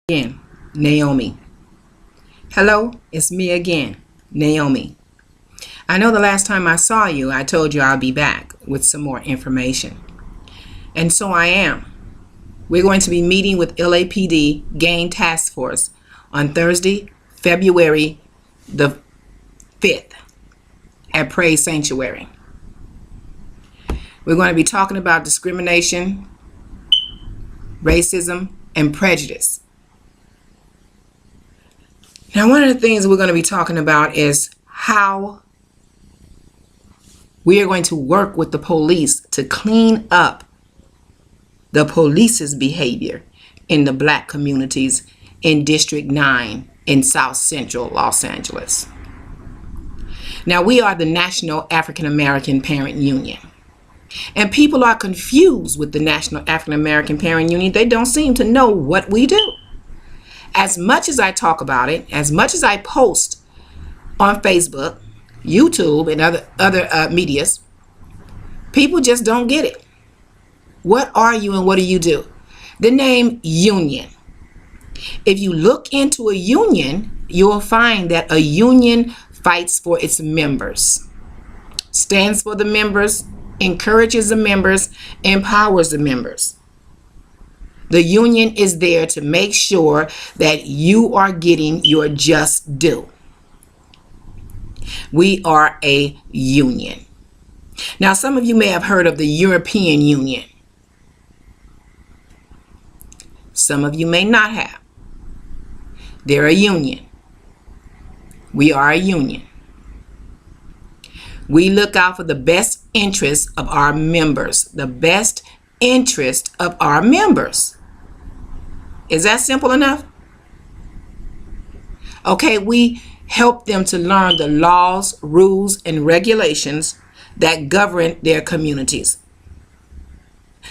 Again, Naomi. Hello, it's me again, Naomi. I know the last time I saw you, I told you I'll be back with some more information. And so I am. We're going to be meeting with LAPD Gang Task Force on Thursday, February the 5th at Praise Sanctuary. We're going to be talking about discrimination, racism, and prejudice. Now, one of the things we're going to be talking about is how we are going to work with the police to clean up the police's behavior in the black communities in District 9 in South Central Los Angeles. Now, we are the National African American Parent Union. And people are confused with the National African American Parent Union. They don't seem to know what we do. As much as I talk about it, as much as I post on Facebook, YouTube, and other medias, people just don't get it. What are you and what do you do? The name union. If you look into a union, you'll find that a union fights for its members, stands for the members, encourages the members, empowers the members. The union is there to make sure that you are getting your just due. We are a union. Now, some of you may have heard of the European Union. Some of you may not have. They're a union. We are a union. We look out for the best interests of our members, the best interest of our members. Is that simple enough? Okay, we help them to learn the laws, rules, and regulations that govern their communities.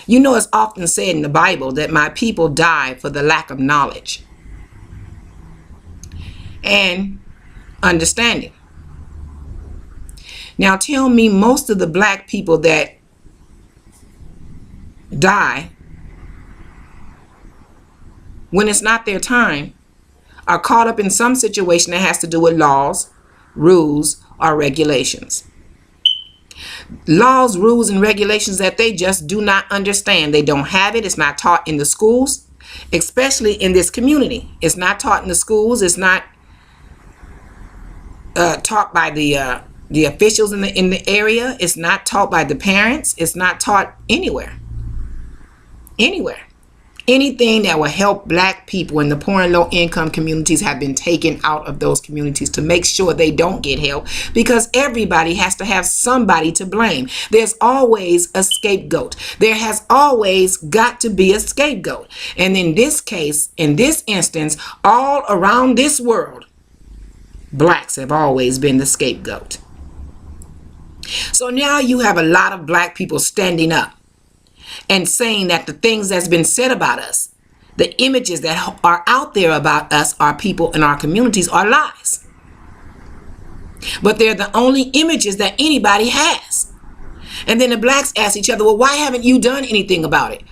You know, it's often said in the Bible that my people die for the lack of knowledge and understanding. Now tell me, most of the black people that die when it's not their time are caught up in some situation that has to do with laws, rules, or regulations. Laws, rules, and regulations that they just do not understand. They don't have it. It's not taught in the schools, especially in this community. It's not taught in the schools. It's not taught by the officials in the area. It's not taught by the parents. It's not taught anywhere. Anything that will help black people in the poor and low income communities have been taken out of those communities to make sure they don't get help, because everybody has to have somebody to blame. There's always a scapegoat. There has always got to be a scapegoat. And in this case, in this instance, all around this world, blacks have always been the scapegoat. So now you have a lot of black people standing up and saying that the things that's been said about us, the images that are out there about us, our people in our communities, are lies. But they're the only images that anybody has. And then the blacks ask each other, well, why haven't you done anything about it?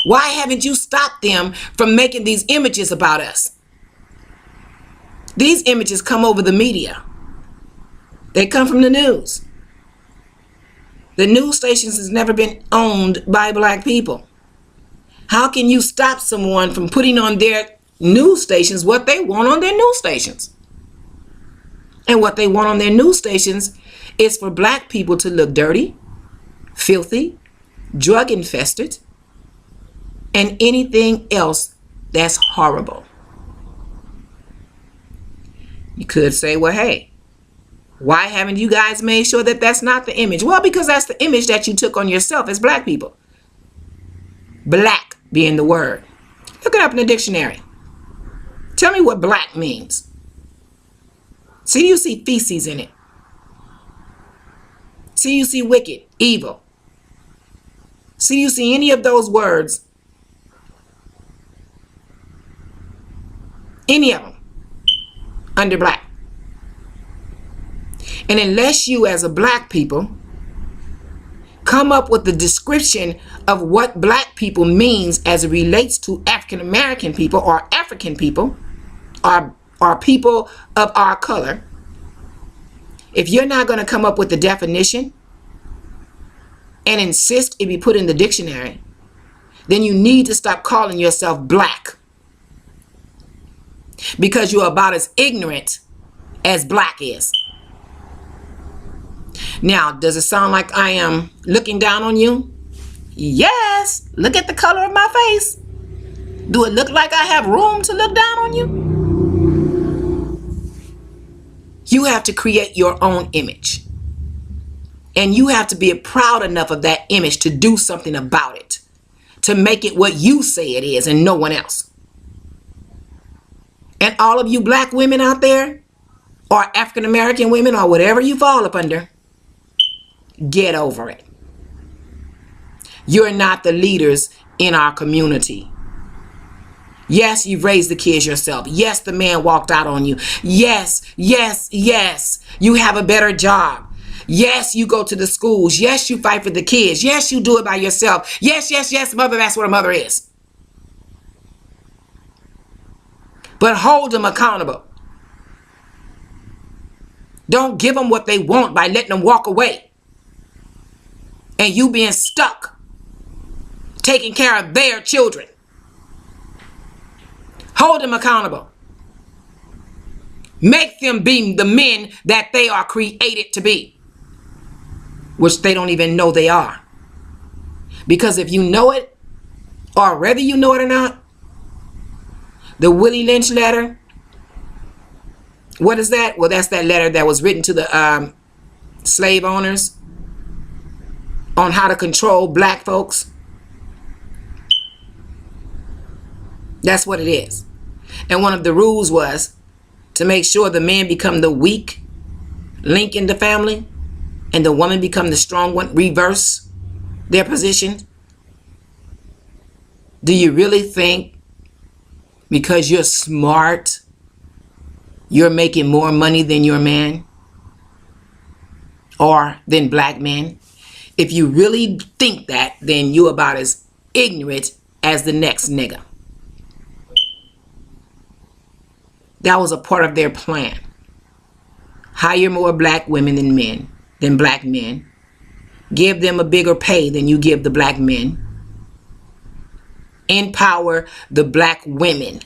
Why haven't you stopped them from making these images about us? These images come over the media. They come from the news. The news stations has never been owned by black people. How can you stop someone from putting on their news stations what they want on their news stations? And what they want on their news stations is for black people to look dirty, filthy, drug infested, and anything else that's horrible. You could say, well, hey, why haven't you guys made sure that that's not the image? Well, because that's the image that you took on yourself as black people. Black being the word. Look it up in the dictionary. Tell me what black means. See, you see feces in it. See, you see wicked, evil. See, you see any of those words, any of them, under black. And unless you as a black people come up with the description of what black people means as it relates to African African American people or African people or people of our color, if you're not going to come up with the definition and insist it be put in the dictionary, then you need to stop calling yourself black, because you're about as ignorant as black is. Now, does it sound like I am looking down on you? Yes. Look at the color of my face. Do it look like I have room to look down on you? You have to create your own image. And you have to be proud enough of that image to do something about it, to make it what you say it is and no one else. And all of you black women out there, or African American women, or whatever you fall up under, get over it. You're not the leaders in our community. Yes, you've raised the kids yourself. Yes, the man walked out on you. Yes, yes, yes. You have a better job. Yes, you go to the schools. Yes, you fight for the kids. Yes, you do it by yourself. Yes, yes, yes, mother, that's what a mother is. But hold them accountable. Don't give them what they want by letting them walk away. And you being stuck taking care of their children. Hold them accountable. Make them be the men that they are created to be, which they don't even know they are. Because if you know it, or whether you know it or not, the Willie Lynch letter, what is that? Well, that's that letter that was written to the slave owners on how to control black folks. That's what it is. And one of the rules was to make sure the man become the weak link in the family and the woman become the strong one, reverse their position. Do you really think because you're smart, you're making more money than your man or than black men? If you really think that, then you're about as ignorant as the next nigga. That was a part of their plan. Hire more black women than black men. Give them a bigger pay than you give the black men. Empower the black women.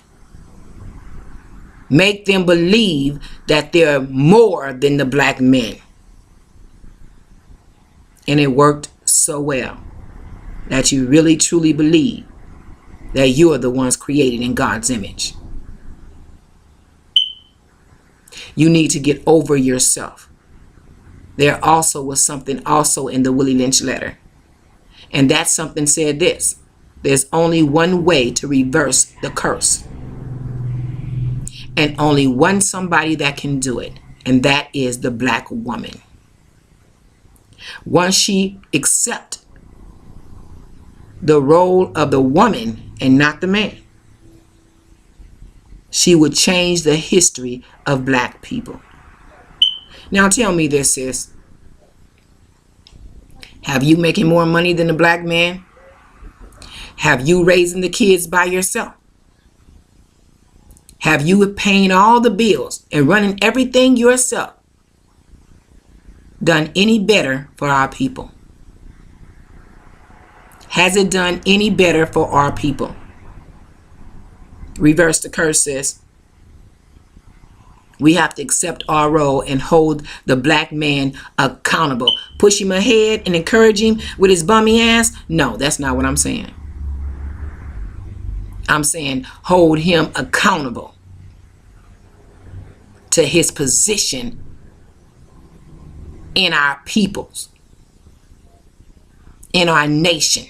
Make them believe that they're more than the black men. And it worked so well that you really truly believe that you are the ones created in God's image. You need to get over yourself. There also was something also in the Willie Lynch letter. And that something said this: there's only one way to reverse the curse. And only one somebody that can do it. And that is the black woman. Once she accepts the role of the woman and not the man, she would change the history of black people. Now tell me this, sis. Have you making more money than the black man? Have you raising the kids by yourself? Have you paying all the bills and running everything yourself done any better for our people? Has it done any better for our people? Reverse the curse, sis. We have to accept our role and hold the black man accountable. Push him ahead and encourage him with his bummy ass? No, that's not what I'm saying. I'm saying hold him accountable to his position in our peoples, in our nation,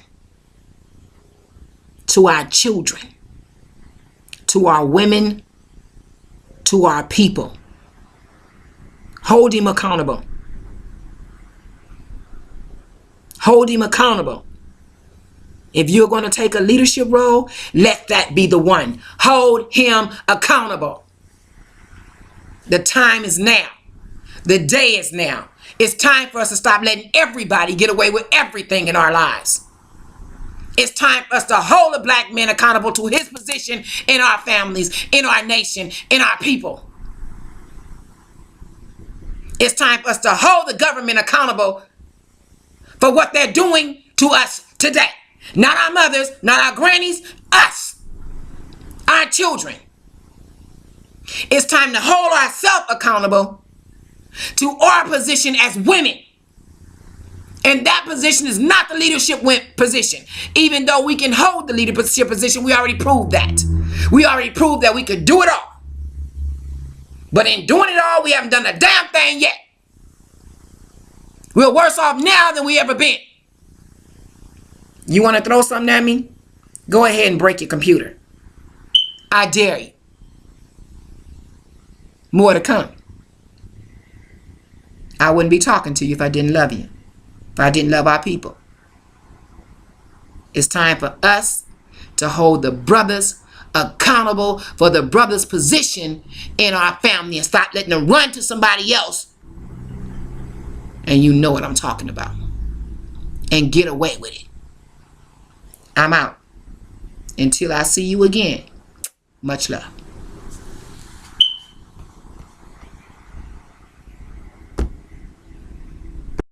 to our children, to our women, to our people. Hold him accountable. Hold him accountable. If you're going to take a leadership role, let that be the one. Hold him accountable. The time is now. The day is now. It's time for us to stop letting everybody get away with everything in our lives. It's time for us to hold a black man accountable to his position in our families, in our nation, in our people. It's time for us to hold the government accountable for what they're doing to us today. Not our mothers, not our grannies, us, our children. It's time to hold ourselves accountable to our position as women. And that position is not the leadership position. Even though we can hold the leadership position, we already proved that. We already proved that we could do it all. But in doing it all, we haven't done a damn thing yet. We're worse off now than we ever been. You want to throw something at me? Go ahead and break your computer. I dare you. More to come. I wouldn't be talking to you if I didn't love you. If I didn't love our people. It's time for us to hold the brothers accountable for the brothers' position in our family and stop letting them run to somebody else. And you know what I'm talking about. And get away with it. I'm out. Until I see you again, much love.